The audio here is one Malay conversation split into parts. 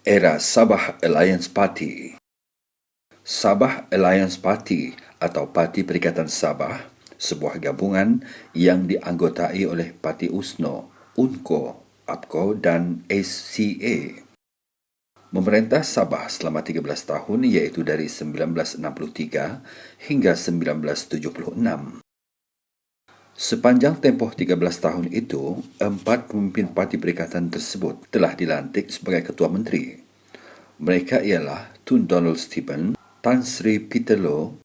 Era Sabah Alliance Party. Sabah Alliance Party atau Parti Perikatan Sabah, sebuah gabungan yang dianggotai oleh Parti USNO, UNCO, APCO dan SCA. Memerintah Sabah selama 13 tahun iaitu dari 1963 hingga 1976. Sepanjang tempoh 13 tahun itu, 4 pemimpin Parti Perikatan tersebut telah dilantik sebagai Ketua Menteri. Mereka ialah Tun Donald Stephen, Tan Sri Peter Low,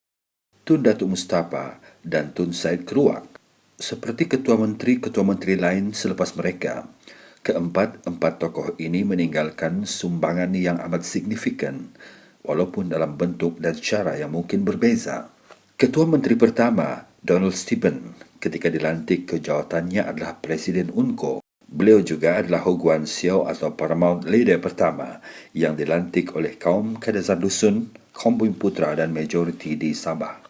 Tun Datuk Mustafa dan Tun Syed Keruak. Seperti Ketua Menteri lain selepas mereka, keempat tokoh ini meninggalkan sumbangan yang amat signifikan, walaupun dalam bentuk dan cara yang mungkin berbeza. Ketua Menteri pertama, Donald Stephen, ketika dilantik ke jawatannya adalah Presiden UNCO. Beliau juga adalah Ho Guan Siao atau Paramount Leader pertama yang dilantik oleh kaum Kadazan Dusun, kaum Bumi Putra dan majoriti di Sabah.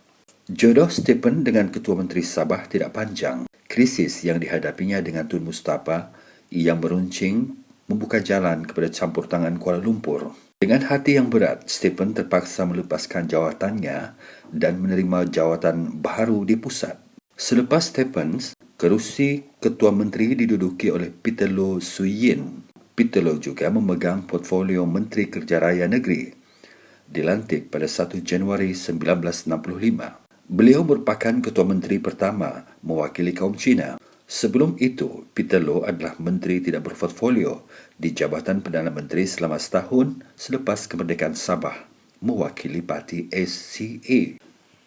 Jodoh Stephen dengan Ketua Menteri Sabah tidak panjang. Krisis yang dihadapinya dengan Tun Mustafa yang meruncing membuka jalan kepada campur tangan Kuala Lumpur. Dengan hati yang berat, Stephen terpaksa melepaskan jawatannya dan menerima jawatan baru di pusat. Selepas Stephen, kerusi Ketua Menteri diduduki oleh Peter Low Suyin. Peter Low juga memegang portfolio Menteri Kerja Raya Negeri. Dilantik pada 1 Januari 1965. Beliau merupakan Ketua Menteri pertama mewakili kaum Cina. Sebelum itu, Peter Low adalah Menteri tidak berportfolio di Jabatan Perdana Menteri selama setahun selepas kemerdekaan Sabah, mewakili parti SCA.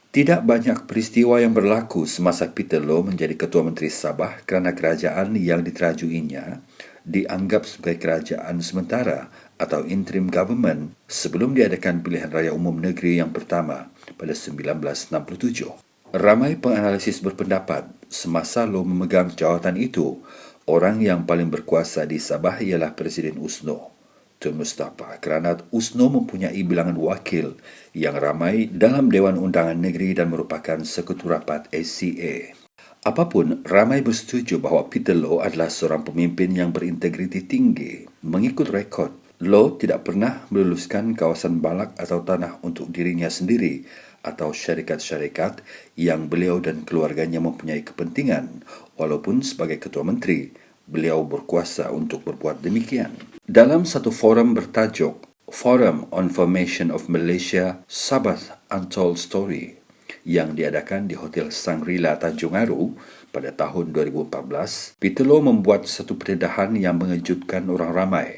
Tidak banyak peristiwa yang berlaku semasa Peter Low menjadi Ketua Menteri Sabah kerana kerajaan yang diterajuinya dianggap sebagai kerajaan sementara atau interim government sebelum diadakan pilihan raya umum negeri yang pertama pada 1967. Ramai penganalisis berpendapat semasa Low memegang jawatan itu, orang yang paling berkuasa di Sabah ialah Presiden USNO, Tun Mustafa, kerana USNO mempunyai bilangan wakil yang ramai dalam Dewan Undangan Negeri dan merupakan sekutu rapat SCA. Apapun, ramai bersetuju bahawa Peter Low adalah seorang pemimpin yang berintegriti tinggi. Mengikut rekod, Low tidak pernah meluluskan kawasan balak atau tanah untuk dirinya sendiri atau syarikat-syarikat yang beliau dan keluarganya mempunyai kepentingan, walaupun sebagai Ketua Menteri, beliau berkuasa untuk berbuat demikian. Dalam satu forum bertajuk Forum on Formation of Malaysia Sabah Untold Story yang diadakan di Hotel Shangri-La Tanjung Aru pada tahun 2014, Peter Low membuat satu pendedahan yang mengejutkan orang ramai,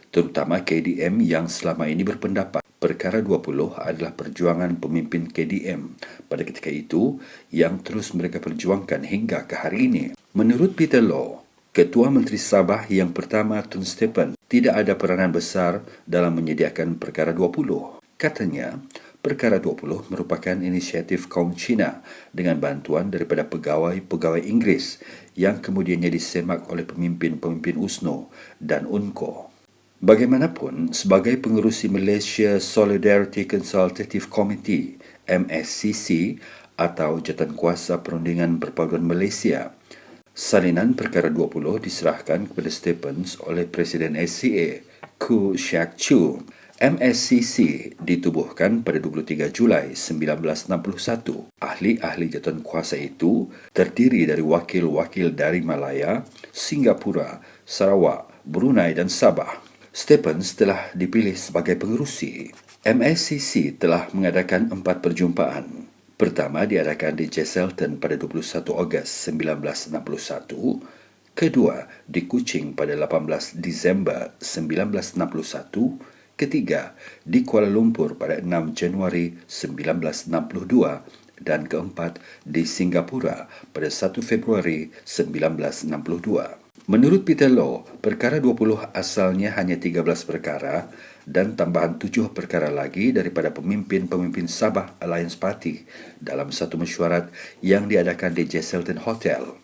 terutama KDM yang selama ini berpendapat Perkara 20 adalah perjuangan pemimpin KDM pada ketika itu yang terus mereka perjuangkan hingga ke hari ini. Menurut Peter Low, Ketua Menteri Sabah yang pertama Tun Stephen tidak ada peranan besar dalam menyediakan Perkara 20. Katanya, Perkara 20 merupakan inisiatif kaum Cina dengan bantuan daripada pegawai-pegawai Inggeris yang kemudiannya disemak oleh pemimpin-pemimpin USNO dan UNCO. Bagaimanapun, sebagai pengerusi Malaysia Solidarity Consultative Committee MSCC atau Jawatankuasa Perundingan Perpaduan Malaysia, salinan Perkara 20 diserahkan kepada Stephens oleh Presiden SCA, Koo Siak Chu. MSCC ditubuhkan pada 23 Julai 1961. Ahli-ahli jawatankuasa itu terdiri dari wakil-wakil dari Malaya, Singapura, Sarawak, Brunei dan Sabah. Stephens telah dipilih sebagai pengerusi. MSCC telah mengadakan 4 perjumpaan. Pertama diadakan di Jesselton pada 21 Ogos 1961, kedua di Kuching pada 18 Disember 1961, ketiga di Kuala Lumpur pada 6 Januari 1962 dan keempat di Singapura pada 1 Februari 1962. Menurut Peter Low, Perkara 20 asalnya hanya 13 perkara dan tambahan 7 perkara lagi daripada pemimpin-pemimpin Sabah Alliance Party dalam satu mesyuarat yang diadakan di Jesselton Hotel.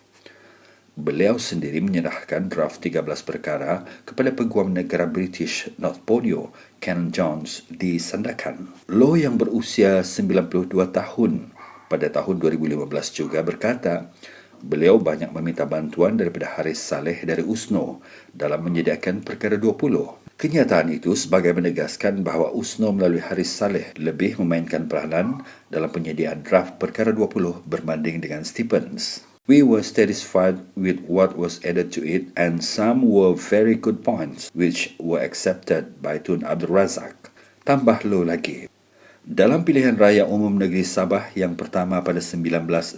Beliau sendiri menyerahkan draft 13 perkara kepada Peguam Negara British North Borneo, Ken Jones, di Sandakan. Low yang berusia 92 tahun pada tahun 2015 juga berkata, beliau banyak meminta bantuan daripada Haris Saleh dari USNO dalam menyediakan Perkara 20. Kenyataan itu sebagai menegaskan bahawa USNO melalui Haris Saleh lebih memainkan peranan dalam penyediaan draft Perkara 20 berbanding dengan Stephens. We were satisfied with what was added to it and some were very good points which were accepted by Tun Abdul Razak. Tambah Loh lagi. Dalam pilihan raya umum negeri Sabah yang pertama pada 1967,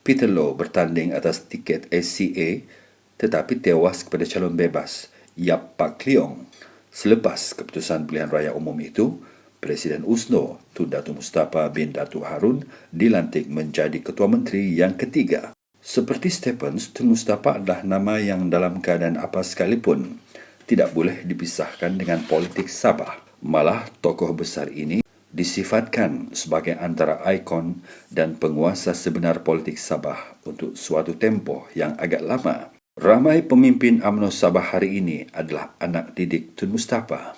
Peter Loh bertanding atas tiket SCA tetapi tewas kepada calon bebas Yap Pak Leong. Selepas keputusan pilihan raya umum itu, Presiden USNO Tun Datuk Mustafa bin Datuk Harun dilantik menjadi Ketua Menteri yang ketiga. Seperti Stephens, Tun Mustafa adalah nama yang dalam keadaan apa sekalipun tidak boleh dipisahkan dengan politik Sabah. Malah tokoh besar ini disifatkan sebagai antara ikon dan penguasa sebenar politik Sabah untuk suatu tempoh yang agak lama. Ramai pemimpin UMNO Sabah hari ini adalah anak didik Tun Mustafa.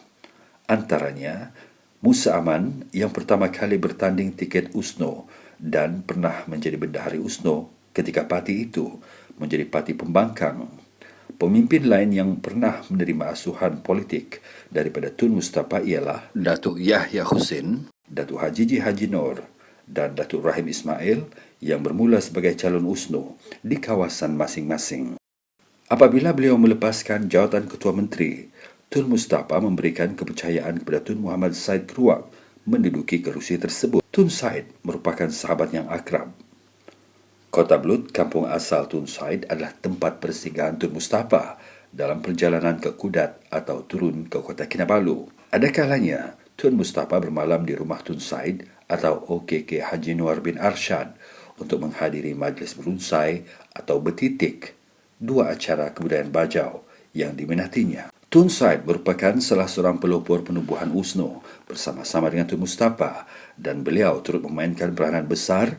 Antaranya Musa Aman yang pertama kali bertanding tiket USNO dan pernah menjadi bendahari USNO ketika parti itu menjadi parti pembangkang. Pemimpin lain yang pernah menerima asuhan politik daripada Tun Mustafa ialah Datuk Yahya Hussein, Datuk Haji Haji Nur dan Datuk Rahim Ismail yang bermula sebagai calon USNO di kawasan masing-masing. Apabila beliau melepaskan jawatan Ketua Menteri, Tun Mustafa memberikan kepercayaan kepada Tun Muhammad Said Keruak menduduki kerusi tersebut. Tun Said merupakan sahabat yang akrab. Kota Belud, kampung asal Tun Said, adalah tempat persinggahan Tun Mustafa dalam perjalanan ke Kudat atau turun ke Kota Kinabalu. Ada kalanya, Tun Mustafa bermalam di rumah Tun Said atau OKK Haji Nur bin Arsyad untuk menghadiri majlis berunsai atau bertitik, dua acara kebudayaan Bajau yang diminatinya. Tun Said merupakan salah seorang pelopor penubuhan USNO bersama-sama dengan Tun Mustafa dan beliau turut memainkan peranan besar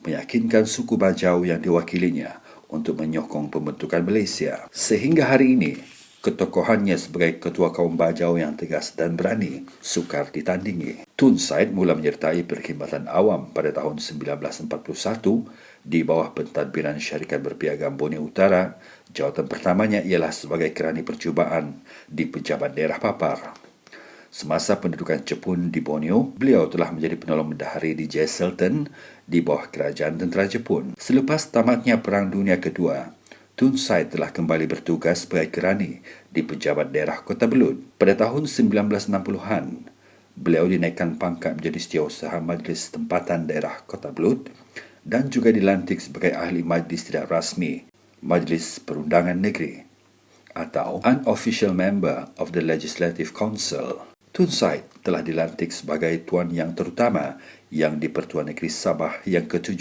meyakinkan suku Bajau yang diwakilinya untuk menyokong pembentukan Malaysia. Sehingga hari ini, ketokohannya sebagai ketua kaum Bajau yang tegas dan berani sukar ditandingi. Tun Said mula menyertai perkhidmatan awam pada tahun 1941 di bawah pentadbiran Syarikat Berpiagam Borneo Utara. Jawatan pertamanya ialah sebagai kerani percubaan di Pejabat Daerah Papar. Semasa pendudukan Jepun di Borneo, beliau telah menjadi penolong bendahari di Jesselton di bawah kerajaan tentera Jepun. Selepas tamatnya Perang Dunia Kedua, Tun Said telah kembali bertugas sebagai kerani di Pejabat Daerah Kota Belud. Pada tahun 1960-an, beliau dinaikkan pangkat menjadi Setiausaha Majlis Tempatan Daerah Kota Belud dan juga dilantik sebagai ahli majlis tidak rasmi Majlis Perundangan Negeri atau Unofficial Member of the Legislative Council. Tun Said telah dilantik sebagai Tuan Yang Terutama yang di-Pertuan Negeri Sabah yang ke-7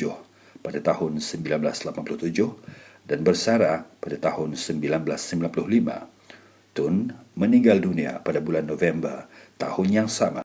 pada tahun 1987 dan bersara pada tahun 1995. Tun meninggal dunia pada bulan November tahun yang sama.